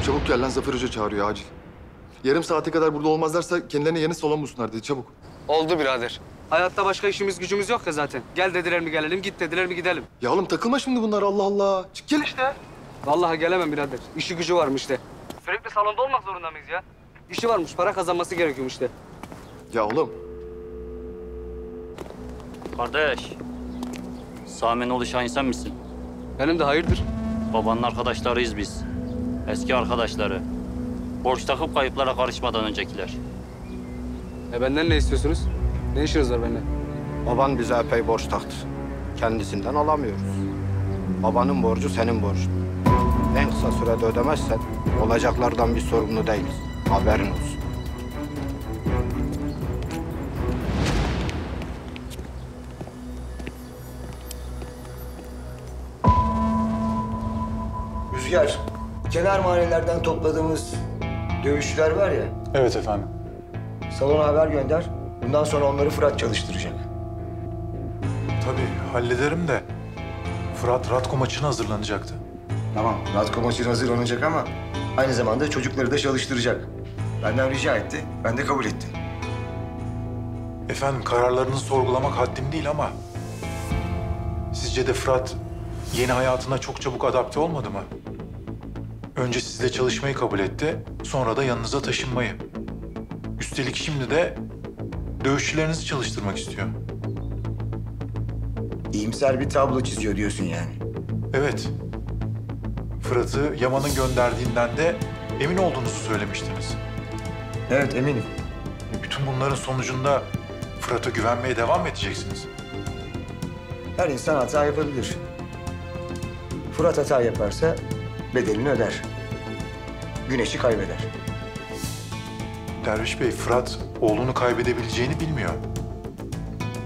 çabuk gel lan, Zafer Hoca çağırıyor acil. Yarım saate kadar burada olmazlarsa kendilerine yeni salon bulsunlar dedi, çabuk. Oldu birader. Hayatta başka işimiz gücümüz yok ya zaten. Gel dediler mi gelelim, git dediler mi gidelim. Ya oğlum takılma şimdi bunlar, Allah Allah. Çık gel işte. Vallahi gelemem birader. İşi gücü varmış de. Sürekli salonda olmak zorunda mıyız ya? İşi varmış, para kazanması gerekiyormuş de. Ya oğlum. Kardeş, Sami'nin oğlu Şahin sen misin? Benim de hayırdır? Babanın arkadaşlarıyız biz. Eski arkadaşları. Borç takıp kayıplara karışmadan öncekiler. Benden ne istiyorsunuz? Ne işiniz var benimle? Baban bize epey borç taktı. Kendisinden alamıyoruz. Babanın borcu senin borcun. En kısa sürede ödemezsen olacaklardan biz sorumlu değiliz. Haberin olsun. Rüzgar, kenar mahallelerden topladığımız dövüşçüler var ya, Evet efendim. salona haber gönder. Bundan sonra onları Fırat çalıştıracak. Tabii hallederim de Fırat Ratko maçına hazırlanacaktı. Tamam, Ratko maçı hazırlanacak ama aynı zamanda çocukları da çalıştıracak. Benden rica etti, ben de kabul ettim. Efendim kararlarınızı sorgulamak haddim değil ama sizce de Fırat yeni hayatına çok çabuk adapte olmadı mı? Önce sizle çalışmayı kabul etti, sonra da yanınıza taşınmayı. Üstelik şimdi de dövüşçülerinizi çalıştırmak istiyor. İyimser bir tablo çiziyor diyorsun yani. Evet. Fırat'ı Yaman'ın gönderdiğinden de emin olduğunuzu söylemiştiniz. Evet, eminim. Bütün bunların sonucunda Fırat'a güvenmeye devam mı edeceksiniz? Her insan hata yapabilir. Fırat hata yaparsa bedelini öder. Güneş'i kaybeder. Derviş Bey, Fırat oğlunu kaybedebileceğini bilmiyor.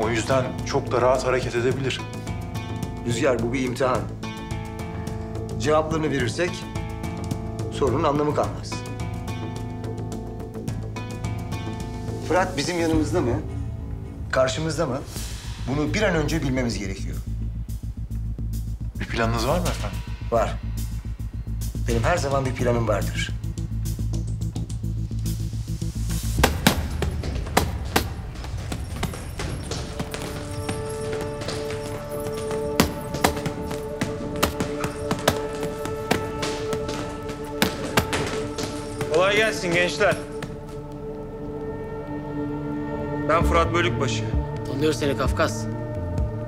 O yüzden çok da rahat hareket edebilir. Rüzgar, bu bir imtihan. Cevaplarını verirsek sorunun anlamı kalmaz. Fırat bizim yanımızda mı? Karşımızda mı? Bunu bir an önce bilmemiz gerekiyor. Bir planınız var mı efendim? Var. Benim her zaman bir planım vardır. Kolay gelsin gençler. Ben Fırat Bölükbaşı. Tanıyoruz seni Kafkas.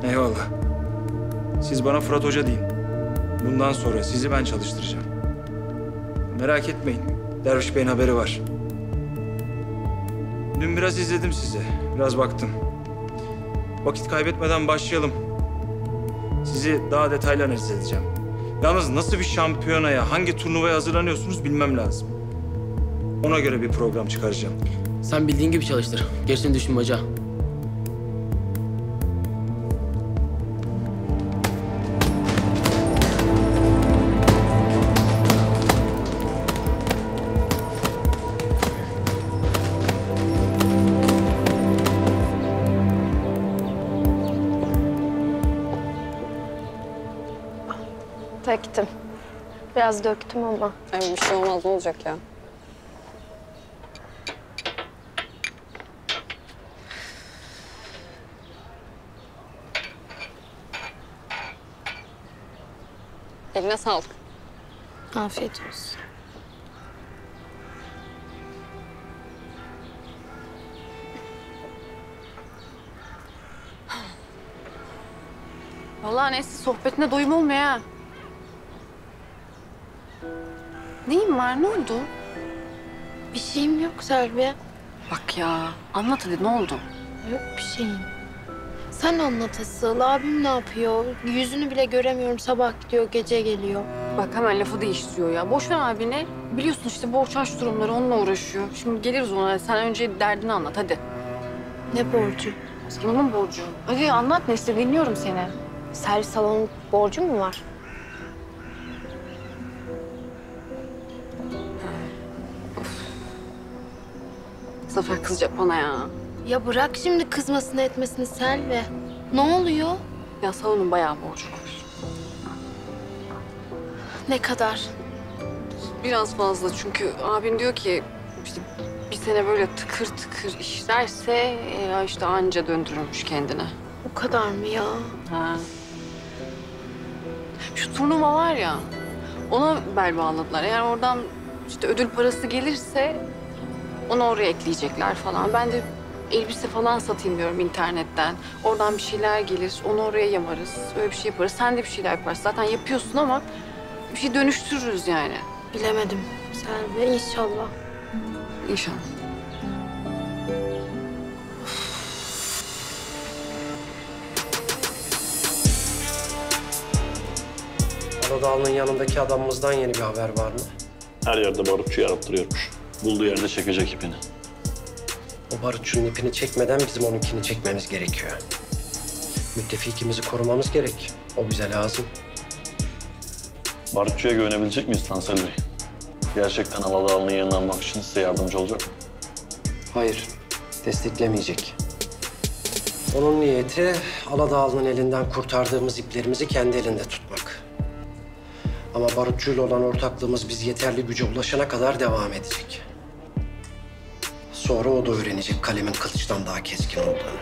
Eyvallah. Siz bana Fırat Hoca deyin. Bundan sonra sizi ben çalıştıracağım. Merak etmeyin. Derviş Bey'in haberi var. Dün biraz izledim sizi. Biraz baktım. Vakit kaybetmeden başlayalım. Sizi daha detaylı analiz edeceğim. Yalnız nasıl bir şampiyonaya, hangi turnuvaya hazırlanıyorsunuz bilmem lazım. Ona göre bir program çıkaracağım. Sen bildiğin gibi çalıştır. Gerisini düşünme hoca. Döktüm. Biraz döktüm ama. Ay bir şey olmaz, ne olacak ya? Eline sağlık. Afiyet olsun. Vallahi neyse, sohbetine doyum olmuyor ha. Neyin var, ne oldu? Bir şeyim yok Selvi. Bak ya, anlat hadi, ne oldu? Yok bir şeyim. Sen anlat asıl. Abim ne yapıyor? Yüzünü bile göremiyorum. Sabah gidiyor, gece geliyor. Bak hemen lafı değiştiriyor ya. Boş ver abini. Biliyorsun işte borç harç durumları, onunla uğraşıyor. Şimdi geliriz ona. Sen önce derdini anlat hadi. Ne borcu? Salonun borcu. Hadi anlat Nesli, dinliyorum seni. Servis salonun borcu mu var? Zafer kızacak bana ya. Ya bırak şimdi kızmasını etmesini Selvi. Ne oluyor? Ya salonun bayağı borcu var. Ne kadar? biraz fazla çünkü abin diyor ki işte bir sene böyle tıkır tıkır işlerse ya işte anca döndürürmüş kendine. O kadar mı ya? Ha. Şu turnuva var ya, ona bel bağladılar. Eğer oradan işte ödül parası gelirse onu oraya ekleyecekler falan. Ben de elbise falan satayım diyorum internetten. Oradan bir şeyler gelir, onu oraya yamarız. Öyle bir şey yaparız. Sen de bir şeyler yaparsın. Zaten yapıyorsun ama bir şey dönüştürürüz yani. Bilemedim Selvi. İnşallah. İnşallah. Aladağlı'nın yanındaki adamımızdan yeni bir haber var mı? Her yerde barutçu yarattırıyormuş. Bulduğu yerde çekecek ipini. O barutçunun ipini çekmeden bizim onunkini çekmemiz gerekiyor. Müttefikimizi korumamız gerek. O bize lazım. Barutçuya güvenebilecek miyiz Tansel Bey? Gerçekten Aladağlı'nın yanına almak için size yardımcı olacak mı? Hayır, desteklemeyecek. Onun niyeti Aladağlı'nın elinden kurtardığımız iplerimizi kendi elinde tutmak. Ama barutçuyla olan ortaklığımız biz yeterli güce ulaşana kadar devam edecek. Sonra o da öğrenecek kalemin kılıçtan daha keskin olduğunu.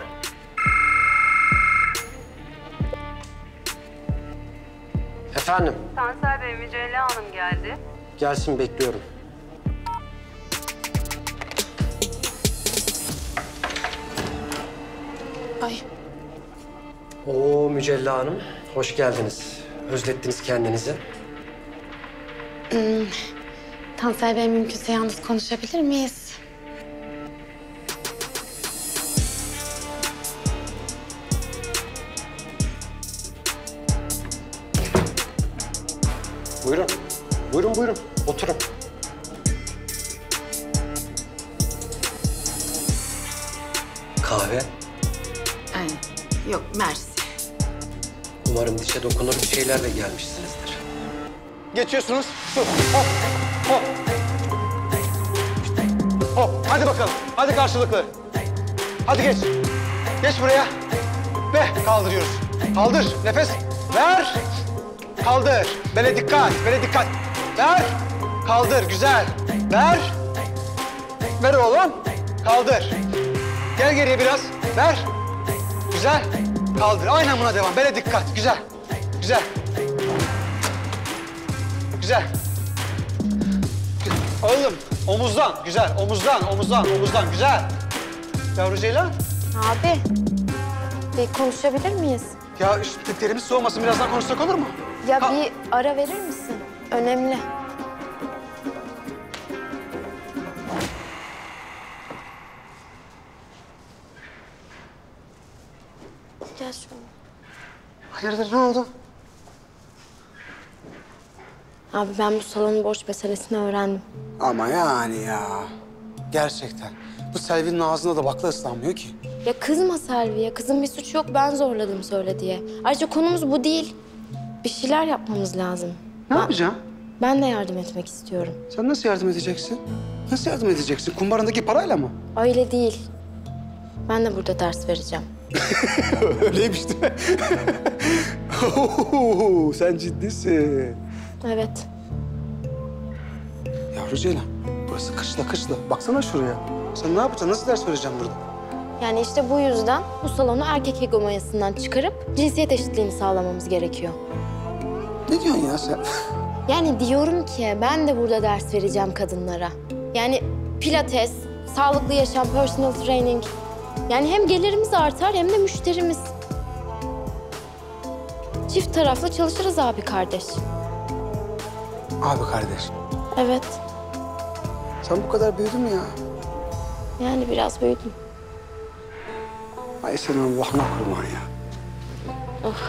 Efendim? Tansel Bey, Mücella Hanım geldi. Gelsin, bekliyorum. Ay. Oo Mücella Hanım, hoş geldiniz. Özlettiniz kendinizi. Tansel Bey, mümkünse yalnız konuşabilir miyiz? Buyurun. Buyurun. Oturun. Kahve. Ay, yok, mersi. Umarım dişe dokunur bir şeylerle gelmişsinizdir. Geçiyorsunuz. Hop, hop. Hop, hadi bakalım. Hadi karşılıklı. Hadi geç. Geç buraya. Ve kaldırıyoruz. Kaldır, nefes. Ver. Kaldır. Bele dikkat, bele dikkat. Ver. Kaldır, güzel. Ver. Ver oğlum. Kaldır. Gel geriye biraz. Ver. Güzel. Kaldır. Aynen buna devam. Bele dikkat. Güzel. Güzel. Güzel. Oğlum omuzdan. Güzel. Omuzdan. Güzel. Yavru Ceylan. Abi. Bir konuşabilir miyiz? Ya işte terimiz soğumasın. Birazdan konuşsak olur mu? Ya bir ara verir misin? Önemli. Gel şöyle. Hayırdır, ne oldu? Abi ben bu salonun borç meselesini öğrendim. Ama yani ya. Gerçekten. Bu Selvi'nin ağzına da bakla ıslanmıyor ki. Ya kızma Selvi'ye. Kızın bir suçu yok. Ben zorladım söyle diye. Ayrıca konumuz bu değil. Bir şeyler yapmamız lazım. Ne yapacağım? Ben de yardım etmek istiyorum. Sen nasıl yardım edeceksin? Nasıl yardım edeceksin? Kumbarandaki parayla mı? Öyle değil. Ben de burada ders vereceğim. Öyleymiş değil mi? Oo, sen ciddisin. Evet. Yavru Ceylan, burası kışla. Baksana şuraya. Sen ne yapacaksın? Nasıl ders vereceğim burada? Yani işte bu yüzden bu salonu erkek hegemonyasından çıkarıp cinsiyet eşitliğini sağlamamız gerekiyor. Ne diyorsun ya sen? Yani diyorum ki ben de burada ders vereceğim kadınlara. Yani pilates, sağlıklı yaşam, personal training. Yani hem gelirimiz artar hem de müşterimiz. Çift taraflı çalışırız abi kardeş. Abi kardeş. Evet. Sen bu kadar büyüdün mü ya? Yani biraz büyüdüm. Ay senin Allah'ına kurban ya. Of.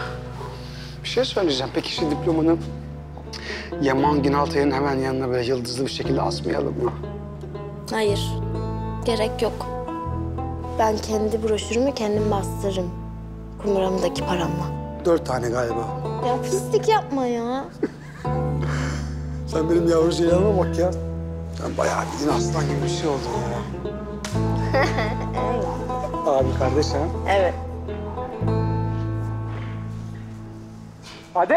Bir şey söyleyeceğim. Peki şu diplomanı Yaman Günaltay'ın hemen yanına böyle yıldızlı bir şekilde asmayalım mı? Hayır. Gerek yok. Ben kendi broşürümü kendim bastırırım. Kumbaramdaki paramla. 4 tane galiba. Ya pislik yapma ya. Sen benim yavru Ceylan'a bak ya. Sen bayağı bildiğin aslan gibi bir şey oldun ya. Abi kardeş ha? Evet. Hadi!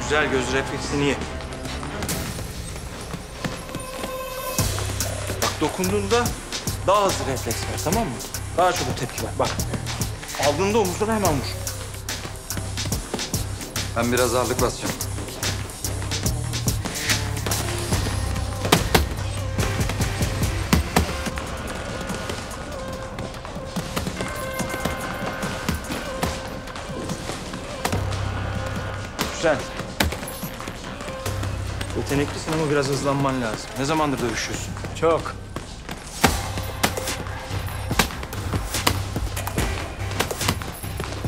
Güzel, göz refleksin iyi. Bak dokunduğunda daha hızlı refleks ver, tamam mı? Daha çabuk tepki ver, bak. Aldığında omuzuna hemen vur. Ben biraz ağırlık basacağım. Güzel. Yeteneklisin ama biraz hızlanman lazım. Ne zamandır dövüşüyorsun? Çok.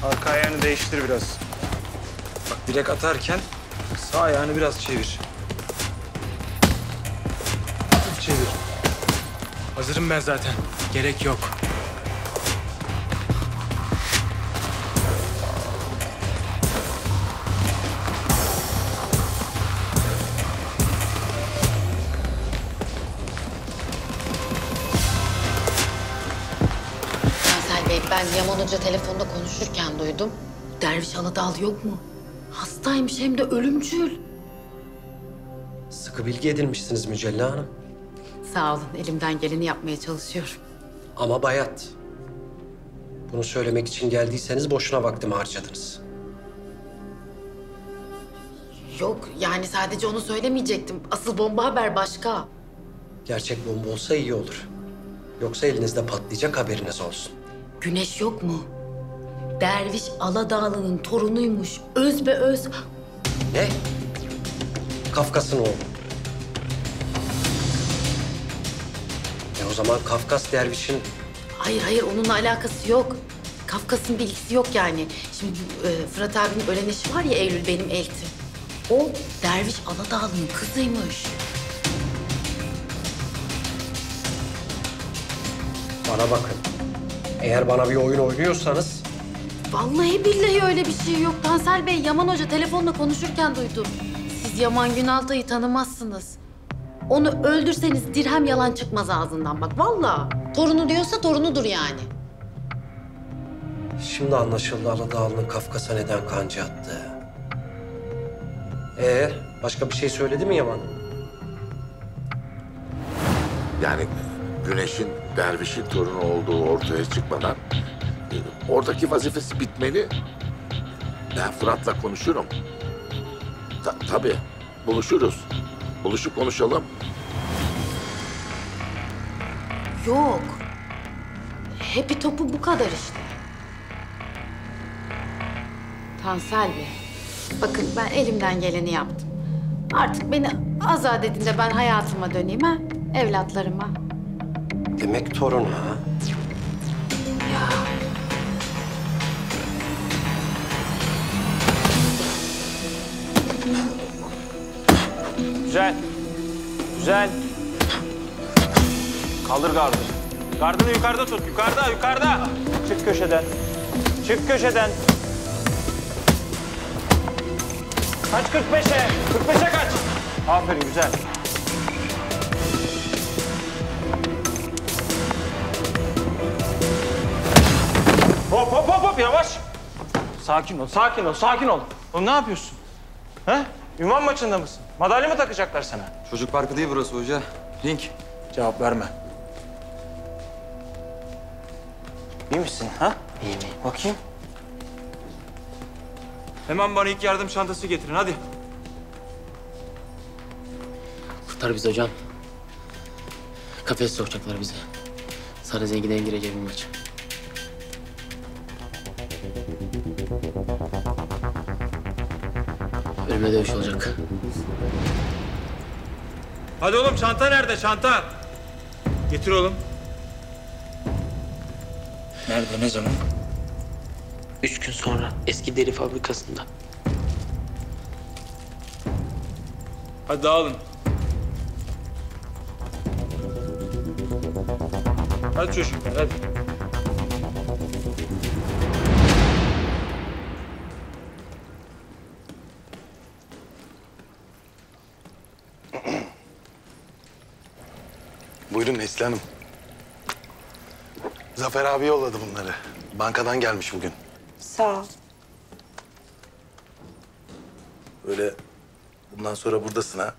Arka ayağını değiştir biraz. Bak direkt atarken sağ ayağını biraz çevir. Hafif çevir. Hazırım ben zaten. Gerek yok. Tansel Bey, ben Yaman Hoca telefonda konuşurken duydum. Derviş Aladağlı yok mu? Hastaymış hem de ölümcül. Sıkı bilgi edinmişsiniz Mücella Hanım. Sağ olun, elimden geleni yapmaya çalışıyorum. Ama bayat. Bunu söylemek için geldiyseniz boşuna vaktimi harcadınız. Yok, yani sadece onu söylemeyecektim. Asıl bomba haber başka. Gerçek bomba olsa iyi olur. Yoksa elinizde patlayacak, haberiniz olsun. Güneş yok mu? Derviş Aladağlı'nın torunuymuş. Öz be öz. Ne? Kafkas'ın oğlu. O zaman Kafkas Derviş'in... Hayır, onunla alakası yok. Kafkas'ın bilgisi yok yani. Şimdi Fırat abinin ölen eşi var ya, Eylül benim eltim. O Derviş Aladağlı'nın kızıymış. Bana bakın. Eğer bana bir oyun oynuyorsanız... Vallahi billahi öyle bir şey yok Tansel Bey. Yaman Hoca telefonla konuşurken duydum. Siz Yaman Günaltay'ı tanımazsınız. Onu öldürseniz dirhem yalan çıkmaz ağzından bak vallahi. Torunu diyorsa torunudur yani. Şimdi anlaşıldı Aladağlı'nın Kafkas'a neden kanca attığı. Başka bir şey söyledi mi Yaman? Yani Güneş'in Derviş'in torunu olduğu ortaya çıkmadan oradaki vazifesi bitmeli. Ben Fırat'la konuşurum. Tabii buluşuruz. Buluşup konuşalım. Yok. Hepi topu bu kadar işte. Tansel Bey, bakın ben elimden geleni yaptım. Artık beni azat edin de ben hayatıma döneyim ha, evlatlarıma. Demek torun ha? Güzel. Güzel. Kaldır gardı. Gardını yukarıda tut. Yukarıda. Çık köşeden. Çık köşeden. Kaç 45'e? 45'e kaç. Aferin güzel. Hop yavaş. Sakin ol. Oğlum ne yapıyorsun? He? Ünvan maçında mısın? Madalya mı takacaklar sana? Çocuk parkı değil burası hoca. Ring. Cevap verme. İyi misin ha? İyiyim. Bakayım. Hemen bana ilk yardım çantası getirin hadi. Kurtar bizi hocam. Kafese sokacaklar bizi. Sadece zengine gireceğim bir maç. Ölüme dövüş olacak. Hadi oğlum çanta nerede çanta? Getir oğlum. Nerede ne zaman? 3 gün sonra eski deri fabrikasında. Hadi dağılın. Hadi çocuklar hadi. Buyurun Nesli Hanım. Zafer abi yolladı bunları. Bankadan gelmiş bugün. Sağ ol. Böyle Bundan sonra buradasın ha.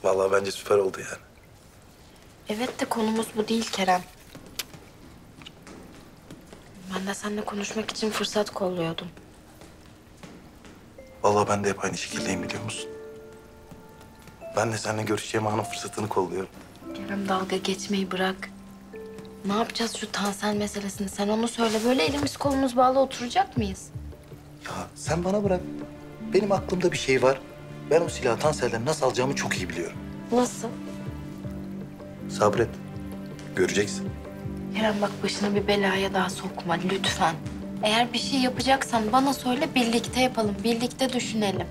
Vallahi bence süper oldu yani. Evet de konumuz bu değil Kerem. Ben de seninle konuşmak için fırsat kolluyordum. Vallahi ben de hep aynı şekildeyim biliyor musun? Ben de seninle görüşeceğim anın fırsatını kolluyorum. Kerem dalga geçmeyi bırak. Ne yapacağız şu Tansel meselesini? Sen onu söyle. Böyle elimiz kolumuz bağlı oturacak mıyız? Ya sen bana bırak. Benim aklımda bir şey var. Ben o silahı Tansel'den nasıl alacağımı çok iyi biliyorum. Nasıl? Sabret. Göreceksin. Kerem bak başına bir belaya daha sokma lütfen. Eğer bir şey yapacaksan bana söyle birlikte yapalım. Birlikte düşünelim.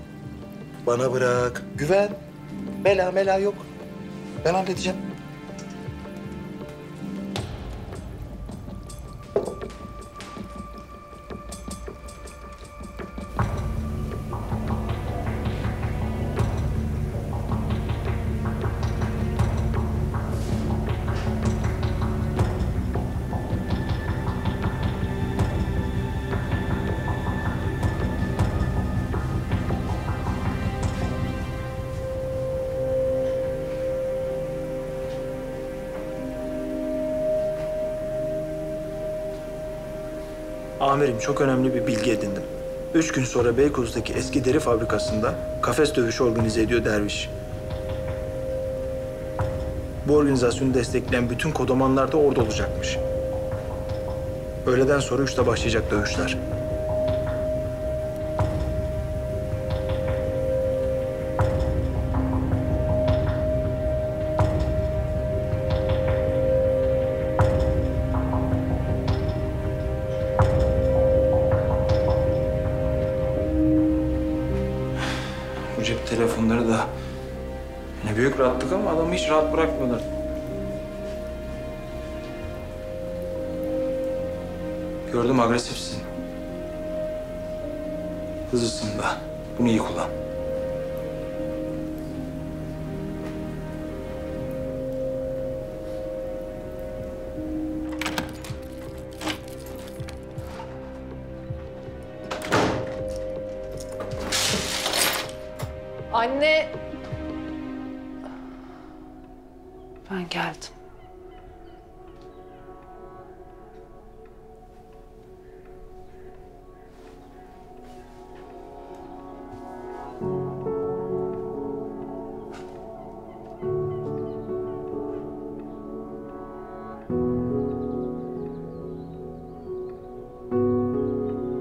Bana bırak. Güven. Bela yok. Ben halledeceğim. Amirim çok önemli bir bilgi edindim. 3 gün sonra Beykoz'daki eski deri fabrikasında kafes dövüşü organize ediyor Derviş. Bu organizasyonu destekleyen bütün kodomanlar da orada olacakmış. Öğleden sonra 3'te başlayacak dövüşler. Bu cep telefonları da ne büyük rahatlık ama adamı hiç rahat bırakmıyorlar. Gördüm agresifsin. Hızlısın da. Bunu iyi kullan. Anne. Ben geldim.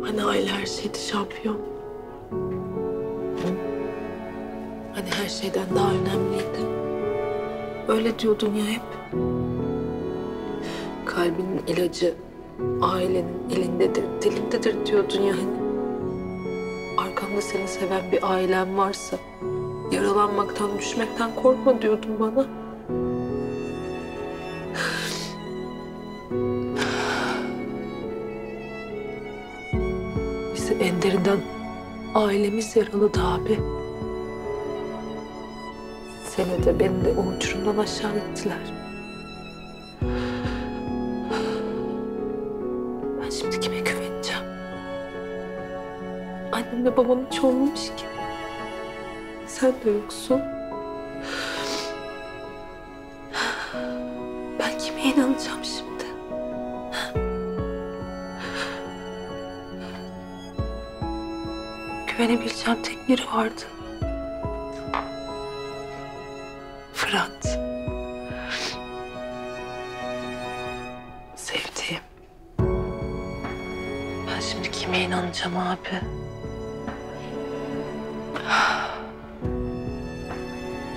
Hani aile her şeydi şampiyon. Hani her şeyden daha önemliydi. Öyle diyordun ya hep. Kalbinin ilacı ailenin elindedir, dilindedir diyordun ya hani. Arkamda seni seven bir ailen varsa yaralanmaktan, düşmekten korkma diyordun bana. Bizi en derinden ailemiz yaraladı abi. Seni de beni de o uçurumdan aşağı ettiler. Ben şimdi kime güveneceğim? Annemle babam hiç olmamış ki. Sen de yoksun. Ben kime inanacağım şimdi? Güvenebileceğim tek biri vardı. Fırat. Sevdiğim. Ben şimdi kime inanacağım abi?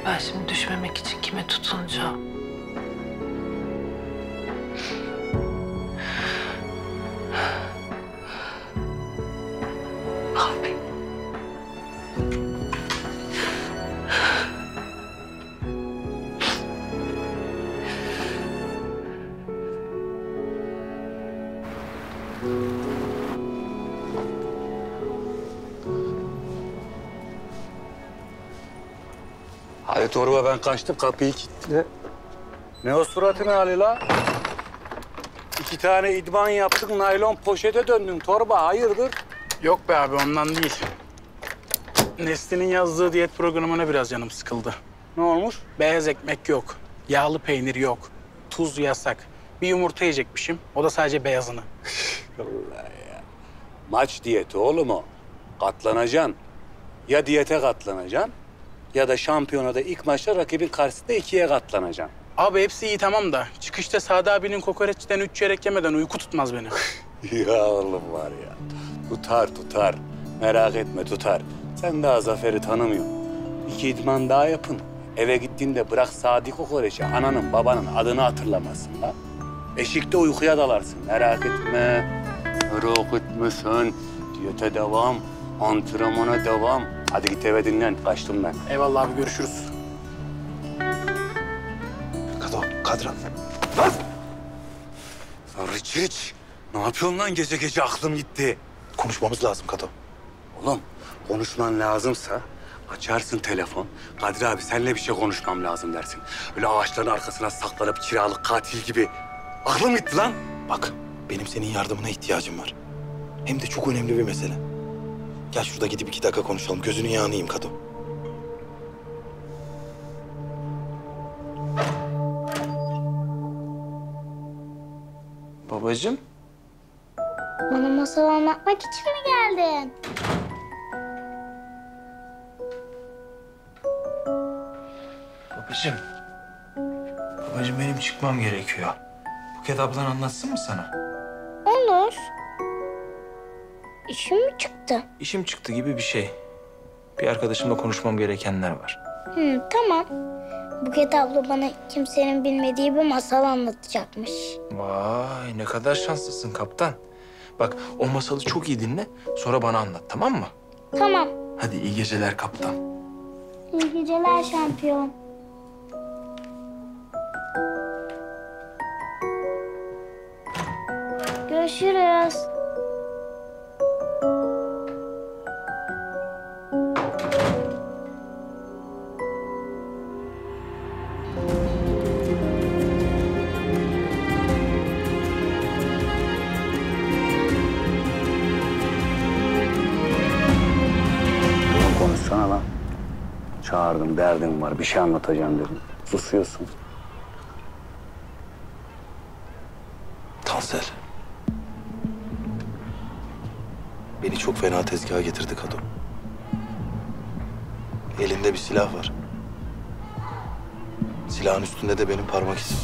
Ben şimdi düşmemek için kime tutunacağım? Abi. Hadi torba ben kaçtım kapıyı kilitle. Ne o suratın hali la? 2 tane idman yaptık naylon poşete döndün torba hayırdır? Yok be abi ondan değil. Nesli'nin yazdığı diyet programına biraz canım sıkıldı. Ne olmuş? Beyaz ekmek yok, yağlı peynir yok, tuz yasak. Bir yumurta yiyecekmişim, o da sadece beyazını. Allah ya. Maç diyeti oğlum o. Katlanacaksın. Ya diyete katlanacaksın ya da şampiyonada ilk maçta rakibin karşısında 2'ye katlanacaksın. Abi hepsi iyi tamam da çıkışta Sadi abinin kokoreçten 3 çeyrek yemeden uyku tutmaz beni. Ya oğlum var ya. Tutar. Merak etme tutar. Sen daha Zafer'i tanımıyorsun. 2 idman daha yapın. Eve gittiğinde bırak Sadi kokoreçi. Ananın babanın adını hatırlamazsın lan. Eşikte uykuya dalarsın. Merak etme. Merak etme sen. Diyete devam. Antrenmana devam. Hadi git eve dinlen. Kaçtım ben. Eyvallah abi görüşürüz. Kadran. Lan! Lan Riç. Ne yapıyorsun lan gece gece aklım gitti. Konuşmamız lazım Kato. Oğlum konuşman lazımsa açarsın telefon. Kadir abi seninle bir şey konuşmam lazım dersin. Öyle ağaçların arkasına saklanıp kiralık katil gibi. Aklım gitti lan. Bak benim senin yardımına ihtiyacım var. Hem de çok önemli bir mesele. Gel şurada gidip 2 dakika konuşalım. Gözünün yağını yiyeyim Kato. Babacığım. Bana masal anlatmak için mi geldin? Babacığım. Babacığım benim çıkmam gerekiyor. Buket ablan anlatsın mı sana? Olur. İşim mi çıktı? İşim çıktı gibi bir şey. Bir arkadaşımla konuşmam gerekenler var. Tamam. Buket abla bana kimsenin bilmediği bir masal anlatacakmış. Vay ne kadar şanslısın kaptan. Bak o masalı çok iyi dinle sonra bana anlat tamam mı? Tamam. Hadi iyi geceler kaptan. İyi geceler şampiyon. Görüşürüz. Konuşsana lan. Çağırdım, derdim var, bir şey anlatacağım dedim. Susuyorsun. Tansel. Beni çok fena tezgaha getirdi Kato. Elinde bir silah var. Silahın üstünde de benim parmak izim.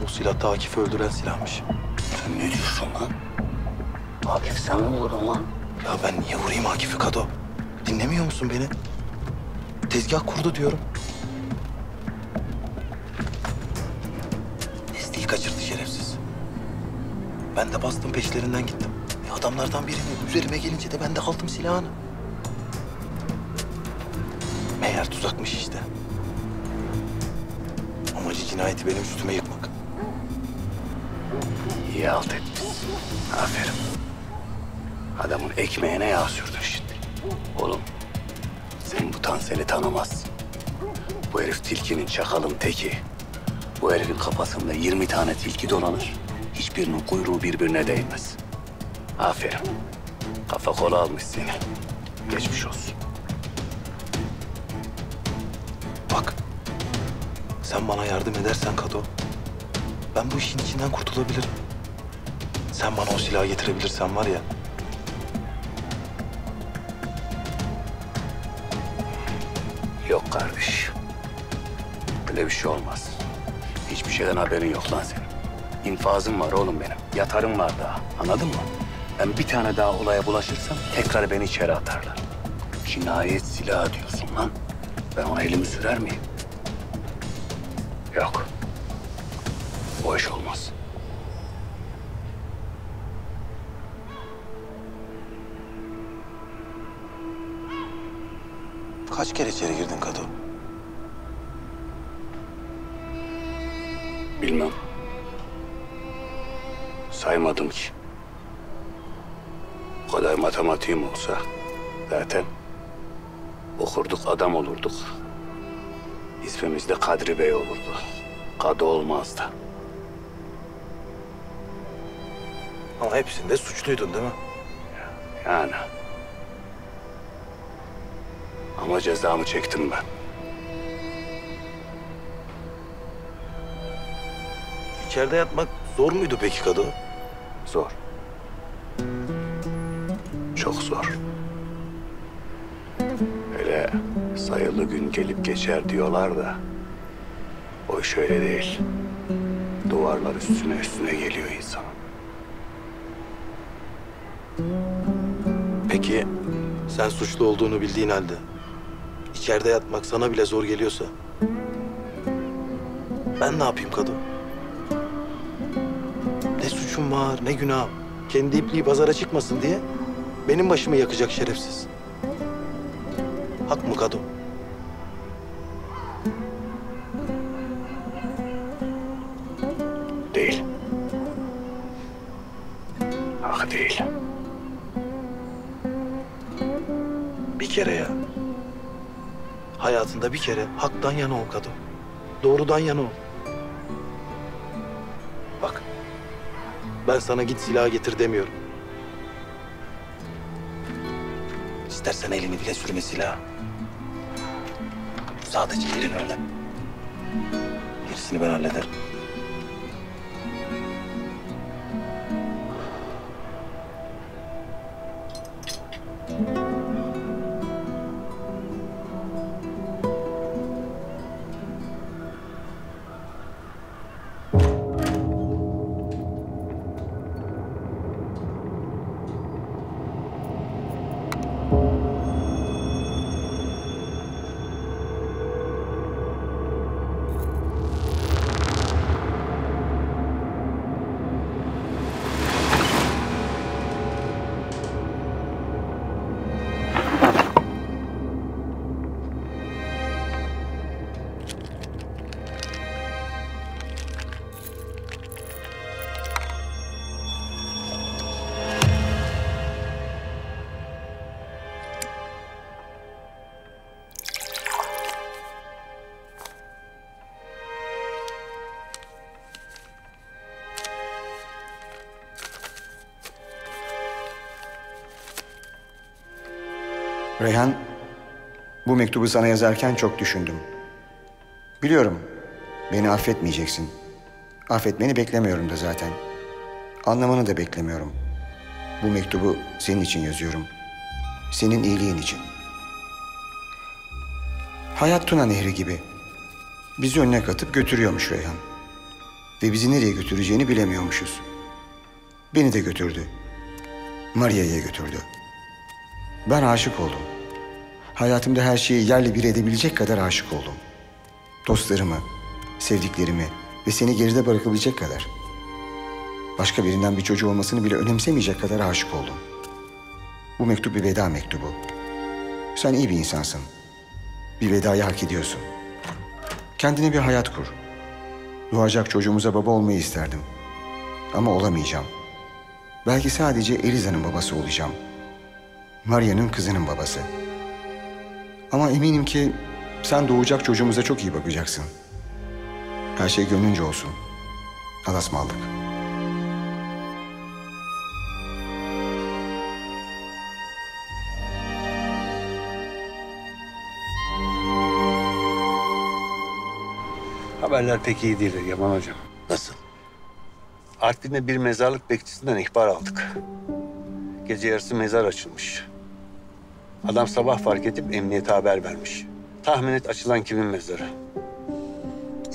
O silah da Akif'i öldüren silahmış. Sen ne diyorsun lan? Akif sen mi vurdun lan? Ya ben niye vurayım Akif'i Kato? Dinlemiyor musun beni? Tezgah kurdu diyorum. Nesli'yi kaçırdı şerefsiz. Ben de bastım peşlerinden gittim. Adamlardan birini üzerime gelince de ben de aldım silahını. Meğer tuzakmış işte. Amacı cinayeti benim üstüme yıkmak. İyi halt etmişsin. Aferin. Adamın ekmeğine yağ sürdün şimdi. Oğlum, sen bu Tansel'i tanımazsın. Bu herif tilkinin, çakalın teki. Bu herifin kafasında 20 tane tilki dolanır. Hiçbirinin kuyruğu birbirine değmez. Aferin. Kafa kola almış seni. Geçmiş olsun. Bak, sen bana yardım edersen Kato, ben bu işin içinden kurtulabilirim. Sen bana o silahı getirebilirsen var ya, Yok kardeş. Böyle bir şey olmaz. Hiçbir şeyden haberin yok lan senin. İnfazım var oğlum benim. Yatarım var daha. Anladın mı? Ben bir tane daha olaya bulaşırsam tekrar beni içeri atarlar. Cinayet silahı diyorsun lan. Ben ona elimi sürer miyim? Yok. O iş olmaz. kaç kere içeri girdin Kato? Bilmem. Saymadım ki. Bu kadar matematiğim olsa zaten okurduk, adam olurduk. İsmimiz de Kadri Bey olurdu. Kadı olmazdı. Ama hepsinde suçluydun değil mi? Yani. Ama cezamı çektim ben. İçeride yatmak zor muydu peki Kado? Zor. Çok zor. Hele sayılı gün gelip geçer diyorlar da o iş öyle değil. Duvarlar üstüne geliyor insanın. Peki sen suçlu olduğunu bildiğin halde içeride yatmak sana bile zor geliyorsa ben ne yapayım Kado? Ne suçum var, ne günahım. Kendi ipliği pazara çıkmasın diye benim başımı yakacak şerefsiz. Hak mı Kado? Değil. Hak değil. Bir kere ya. Hayatında bir kere haktan yana ol Kado. Doğrudan yana ol. Bak. Ben sana git silah getir demiyorum. İstersen elini bile sürme silaha. Sadece elini öyle. Gerisini ben hallederim. Reyhan, bu mektubu sana yazarken çok düşündüm. Biliyorum, beni affetmeyeceksin. Affetmeni beklemiyorum da zaten. Anlamanı da beklemiyorum. Bu mektubu senin için yazıyorum. Senin iyiliğin için. Hayat Tuna Nehri gibi. Bizi önüne katıp götürüyormuş Reyhan. Ve bizi nereye götüreceğini bilemiyormuşuz. Beni de götürdü. Maria'ya götürdü. Ben aşık oldum. Hayatımda her şeyi yerle bir edebilecek kadar aşık oldum. Dostlarımı, sevdiklerimi ve seni geride bırakabilecek kadar. Başka birinden bir çocuğu olmasını bile önemsemeyecek kadar aşık oldum. Bu mektup bir veda mektubu. Sen iyi bir insansın. Bir vedayı hak ediyorsun. Kendine bir hayat kur. Doğacak çocuğumuza baba olmayı isterdim. Ama olamayacağım. Belki sadece Eliza'nın babası olacağım. Maria'nın kızının babası. Ama eminim ki sen doğacak çocuğumuza çok iyi bakacaksın. Her şey gönlünce olsun. Allah'a ısmarladık. Haberler pek iyi değil Yaman Hocam. Nasıl? Artvin'de bir mezarlık bekçisinden ihbar aldık. Gece yarısı mezar açılmış. Adam sabah fark edip emniyete haber vermiş. Tahmin et açılan kimin mezarı?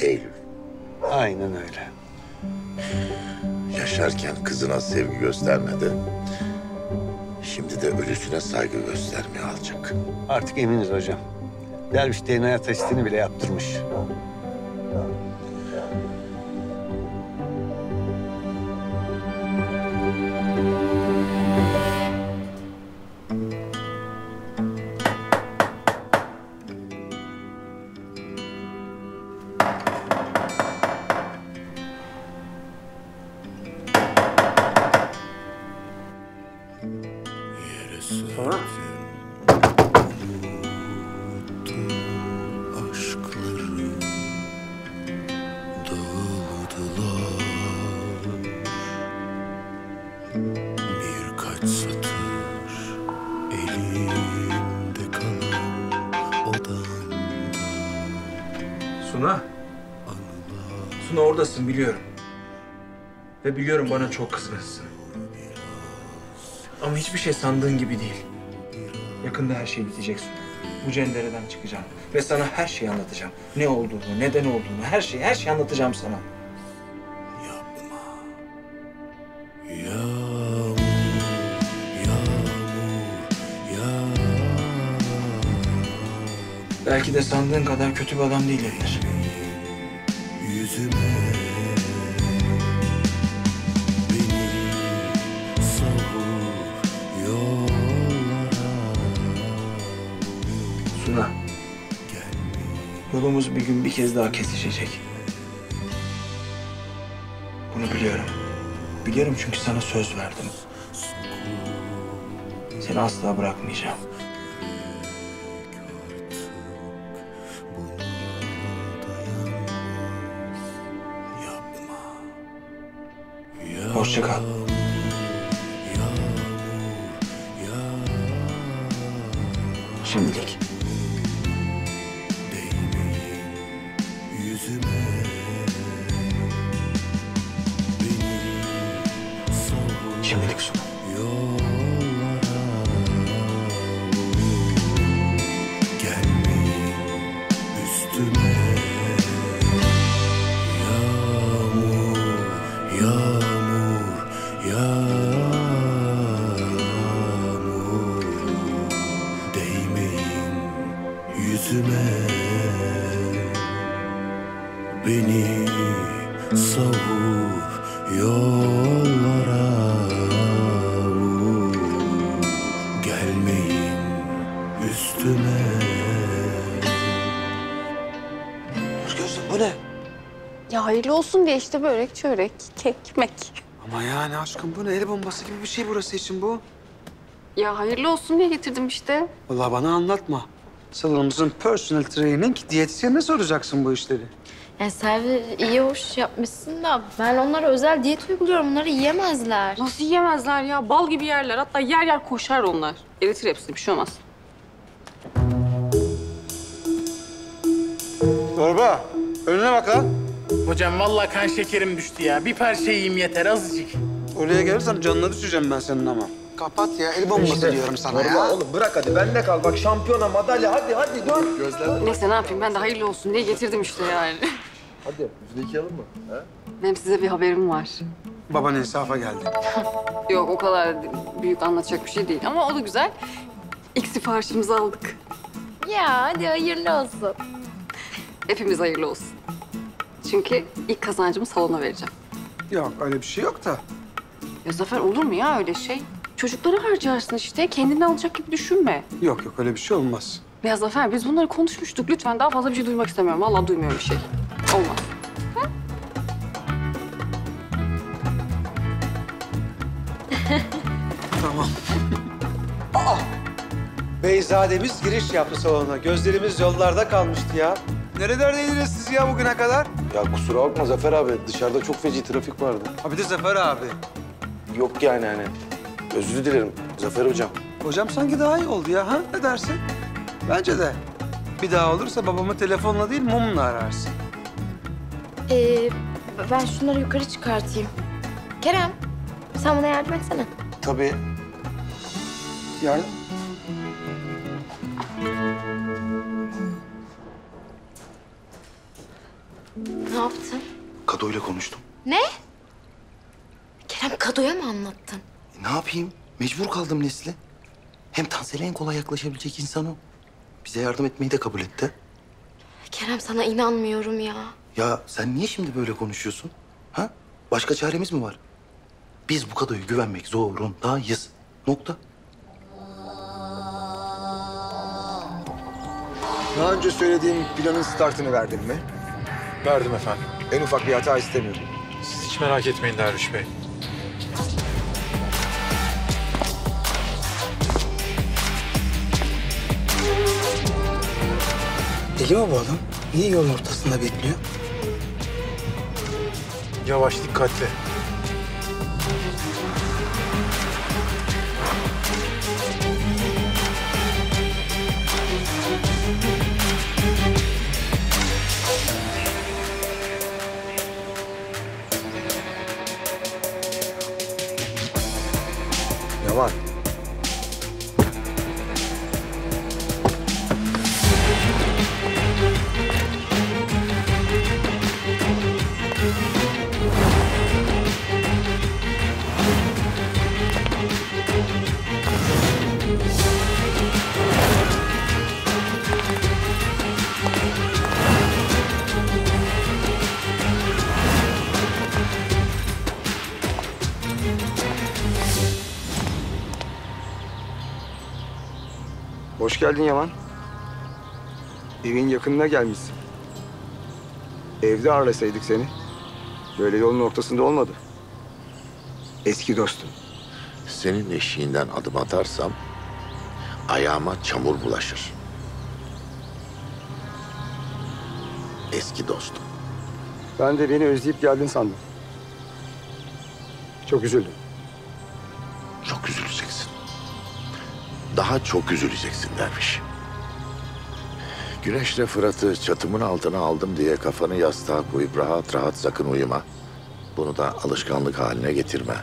Eylül. Aynen öyle. Yaşarken kızına sevgi göstermedi. Şimdi de ölüsüne saygı göstermeye alacak. Artık eminiz hocam. Derviş DNA testini bile yaptırmış. Suna. Suna oradasın biliyorum. Ve biliyorum bana çok kızgınsın. Ama hiçbir şey sandığın gibi değil. Yakında her şey bitecek Suna. Bu cendereden çıkacağım. Ve sana her şeyi anlatacağım. Ne olduğunu, neden olduğunu, her şeyi anlatacağım sana. Belki de sandığın kadar kötü bir adam değil Emir. Suna, yolumuz bir gün bir kez daha kesişecek. Bunu biliyorum. Biliyorum çünkü sana söz verdim. Seni asla bırakmayacağım. Hoşça kal. Şimdilik. Şimdilik Suna. Beni savur yollara vur. Gelmeyin üstüme. Gözüm bu ne? Ya hayırlı olsun diye işte börek, çörek, kek, mek. Ama yani aşkım bu ne? El bombası gibi bir şey burası için bu. Ya hayırlı olsun diye getirdim işte. Vallahi bana anlatma. Salonumuzun personal training diyetisyenine soracaksın bu işleri. Yani Selvi iyi hoş yapmışsın da ben onlara özel diyet uyguluyorum. Onları yiyemezler. Nasıl yiyemezler ya? Bal gibi yerler. Hatta yer yer koşar onlar. Eritir hepsini, bir şey olmaz. Torba, önüne bak lan. Hocam vallahi kan şekerim düştü ya. Bir parça yiyeyim yeter azıcık. Oraya gelirsen canına düşeceğim ben senin ama. Kapat ya, el bombası diyorum sana ya. Oğlum bırak hadi, bende kal. Bak şampiyona, madalya. Hadi dur. Gözlerden. Neyse ne yapayım? Ben de hayırlı olsun diye getirdim işte yani. Hadi yüzde yalım mı? Ha? Benim size bir haberim var. Baban insafa geldi. Yok o kadar büyük anlatacak bir şey değil ama o da güzel. İlk siparişimizi aldık. Ya hadi hayırlı olsun. Hepimiz hayırlı olsun. Çünkü ilk kazancımı salona vereceğim. Yok öyle bir şey yok da. Ya Zafer olur mu ya öyle şey? Çocuklara harcarsın işte. Kendini alacak gibi düşünme. Yok öyle bir şey olmaz. Ya Zafer biz bunları konuşmuştuk. Lütfen daha fazla bir şey duymak istemiyorum. Vallahi duymuyorum bir şey. Olmaz. Tamam. Aa! Beyzademiz giriş yaptı salona. Gözlerimiz yollarda kalmıştı ya. Nerelerdeydiniz siz ya bugüne kadar? Ya kusura bakma Zafer abi. Dışarıda çok feci trafik vardı. Ha bir de Zafer abi. Yok yani hani. Özür dilerim Zafer hocam. Hocam sanki daha iyi oldu ya. Ha? Ne dersin? Bence de. Bir daha olursa babamı telefonla değil mumla ararsın. Ben şunları yukarı çıkartayım. Kerem, sen bana yardım etsene. Tabii. Yani Ne yaptın? Kado'yla konuştum. Ne? Kerem Kado'ya mı anlattın? Ne yapayım? Mecbur kaldım Nesli. Hem Tansel'e en kolay yaklaşabilecek insan o. Bize yardım etmeyi de kabul etti. Kerem sana inanmıyorum ya. Ya sen niye şimdi böyle konuşuyorsun? Ha? Başka çaremiz mi var? Biz bu Kado'ya güvenmek zorundayız. Nokta. Daha önce söylediğim planın startını verdin mi? Verdim efendim. En ufak bir hata istemiyorum. Siz hiç merak etmeyin Derviş Bey. deli mi bu adam? Niye yolun ortasında bekliyor? Yavaş, dikkatli. geldin Yaman. Evin yakınına gelmişsin. Evde ağırlasaydık seni. Böyle yolun ortasında olmadı. Eski dostum. Senin eşiğinden adım atarsam ayağıma çamur bulaşır. Eski dostum. Ben de beni özleyip geldin sandım. Çok üzüldüm. Çok üzüleceksin. Daha çok üzüleceksin derviş. Güneşle Fırat'ı çatımın altına aldım diye kafanı yastığa koyup rahat rahat sakın uyuma. Bunu da alışkanlık haline getirme.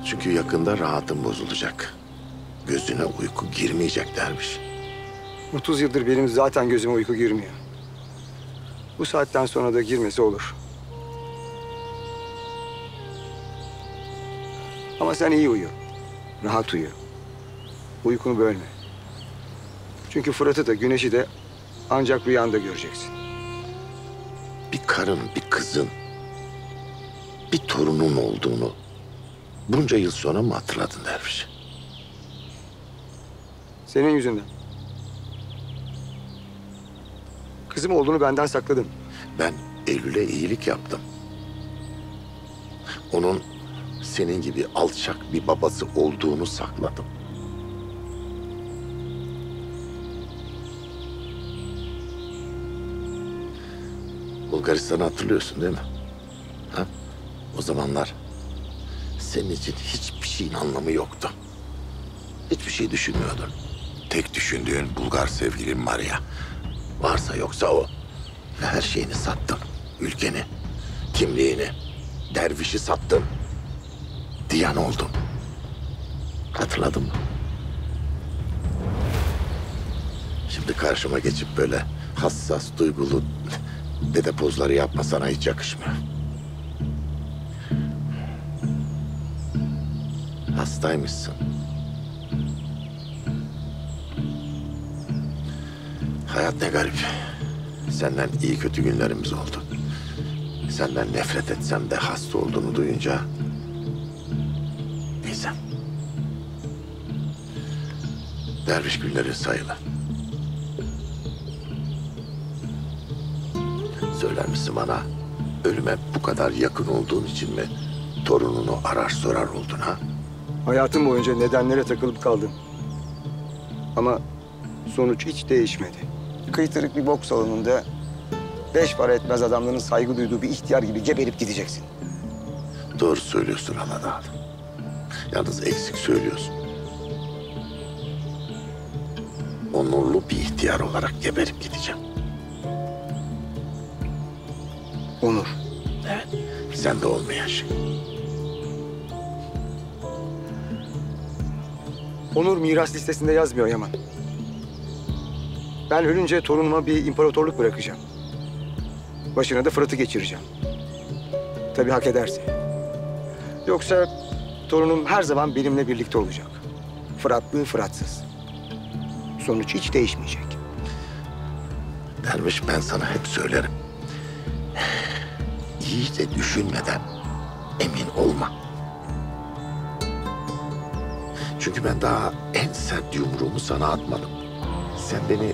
Çünkü yakında rahatın bozulacak. Gözüne uyku girmeyecek derviş. 30 yıldır benim zaten gözüme uyku girmiyor. Bu saatten sonra da girmesi olur. Ama sen iyi uyu. Rahat uyu. Uykunu bölme. Çünkü Fırat'ı da Güneş'i de ancak rüyanda göreceksin. Bir karın, bir kızın, bir torunun olduğunu bunca yıl sonra mı hatırladın derviş? Senin yüzünden. Kızım olduğunu benden sakladın. Ben Eylül'e iyilik yaptım. Onun senin gibi alçak bir babası olduğunu sakladım. Bulgaristan'ı hatırlıyorsun değil mi? Ha? O zamanlar senin için hiçbir şeyin anlamı yoktu. Hiçbir şey düşünmüyordun. Tek düşündüğün Bulgar sevgilin Maria. Varsa yoksa o. Ve her şeyini sattın. Ülkeni, kimliğini, dervişi sattın. Diyan oldun. Hatırladın mı? Şimdi karşıma geçip böyle hassas, duygulu dede pozları yapma, sana hiç yakışmıyor. Hastaymışsın. Hayat ne garip. Senden iyi kötü günlerimiz oldu. Senden nefret etsem de hasta olduğunu duyunca... Neyse. Derviş günlerin sayılı. Söyler misin bana, ölüme bu kadar yakın olduğun için mi torununu arar sorar oldun ha? Hayatım boyunca nedenlere takılıp kaldım. Ama sonuç hiç değişmedi. Kıytırık bir boks salonunda 5 para etmez adamların saygı duyduğu bir ihtiyar gibi geberip gideceksin. Doğru söylüyorsun Aladağ. Yalnız eksik söylüyorsun. Onurlu bir ihtiyar olarak geberip gideceğim. Onur. Evet. Sende olmayan şey. Onur miras listesinde yazmıyor Yaman. Ben ölünce torunuma bir imparatorluk bırakacağım. Başına da Fırat'ı geçireceğim. Tabii hak ederse. Yoksa torunum her zaman benimle birlikte olacak. Fıratlı, Fıratsız. Sonuç hiç değişmeyecek. Derviş, ben sana hep söylerim. İyice düşünmeden emin olma. Çünkü ben daha en sert yumruğumu sana atmadım. Sen beni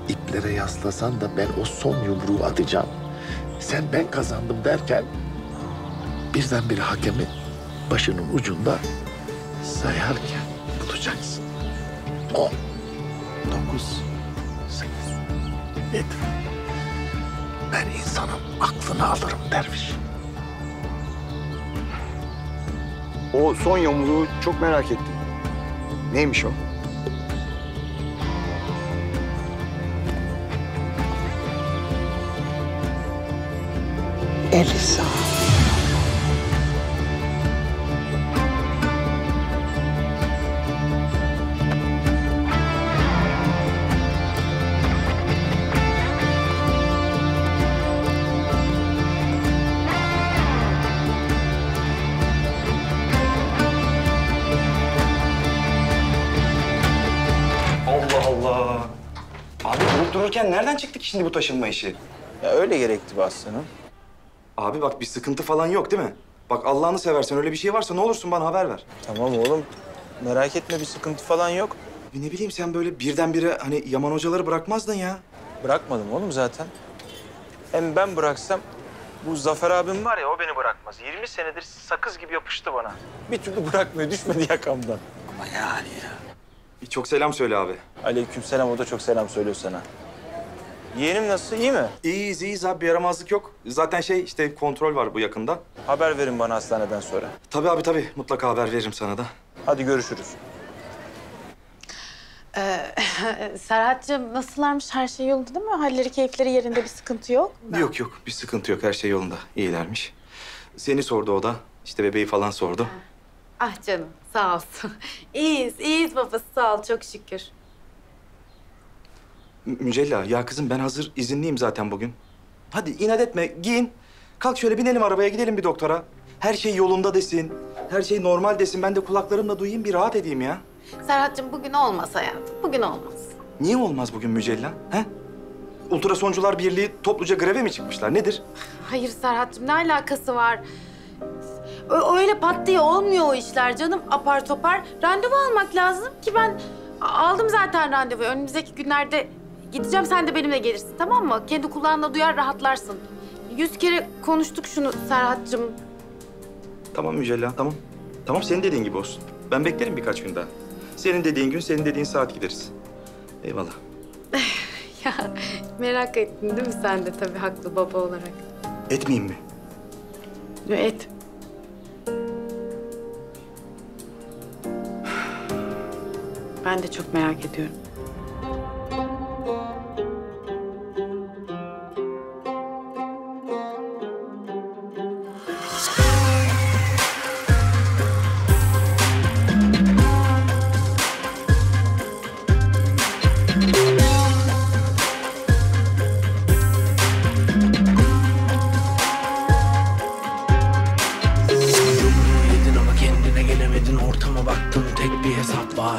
iplere yaslasan da ben o son yumruğu atacağım. Sen ben kazandım derken birdenbire hakemi başının ucunda sayarken bulacaksın. 10, 9, 8, 7. Ben insanın aklını alırım derviş. O son yumruğu çok merak ettim. Neymiş o? Elisa. Allah Allah. Abi durup dururken nereden çıktı ki şimdi bu taşınma işi? Ya öyle gerekti be aslanım. Abi bak bir sıkıntı falan yok değil mi? Bak Allah'ını seversen öyle bir şey varsa ne olursun bana haber ver. Tamam oğlum. Merak etme, bir sıkıntı falan yok. Ne bileyim sen böyle birdenbire hani Yaman hocaları bırakmazdın ya. Bırakmadım oğlum zaten. Hem ben bıraksam bu Zafer abim var ya, o beni bırakmaz. 20 senedir sakız gibi yapıştı bana. Bir türlü bırakmıyor, düşmedi yakamdan. Ama yani ya. Çok selam söyle abi. Aleykümselam, o da çok selam söylüyor sana. Yeğenim nasıl, iyi mi? İyiyiz abi, bir yaramazlık yok. Zaten işte kontrol var bu yakında. Haber verin bana hastaneden sonra. Tabii abi tabii, mutlaka haber veririm sana da. Hadi görüşürüz. Serhat'cığım nasıllarmış? Her şey yolunda değil mi? Halleri, keyifleri yerinde, bir sıkıntı yok. Yok bir sıkıntı yok, her şey yolunda. İyilermiş. Seni sordu o da, işte bebeği falan sordu. Ah canım, sağ olsun. İyiyiz babası, sağ ol, çok şükür. Mücella, ya kızım ben hazır izinliyim zaten bugün. Hadi inat etme, giyin. Kalk şöyle binelim arabaya, gidelim bir doktora. Her şey yolunda desin, her şey normal desin. Ben de kulaklarımla duyayım, bir rahat edeyim ya. Serhat'cığım bugün olmaz hayatım, bugün olmaz. Niye olmaz bugün Mücella? He? Ultrasoncular Birliği topluca greve mi çıkmışlar? Nedir? Hayır Serhat'cığım, ne alakası var? Öyle pat diye olmuyor o işler canım, apar topar. Randevu almak lazım ki ben aldım zaten randevuyu. Önümüzdeki günlerde gideceğim, sen de benimle gelirsin, tamam mı? Kendi kulağınla duyar, rahatlarsın. 100 kere konuştuk şunu Serhat'cığım. Tamam Mücella, tamam. Tamam, senin dediğin gibi olsun. Ben beklerim birkaç gün daha. Senin dediğin gün, senin dediğin saat gideriz. Eyvallah. Ya merak ettin değil mi sen de, tabii haklı baba olarak? Etmeyeyim mi? Et. Ben de çok merak ediyorum.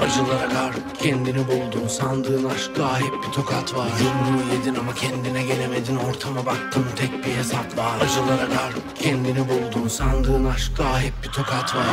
Acılara garip kendini buldun, sandığın aşkta hep bir tokat var. Yumruğu yedin ama kendine gelemedin, ortama baktın tek bir hesap var. Acılara garip kendini buldun, sandığın aşkta hep bir tokat var.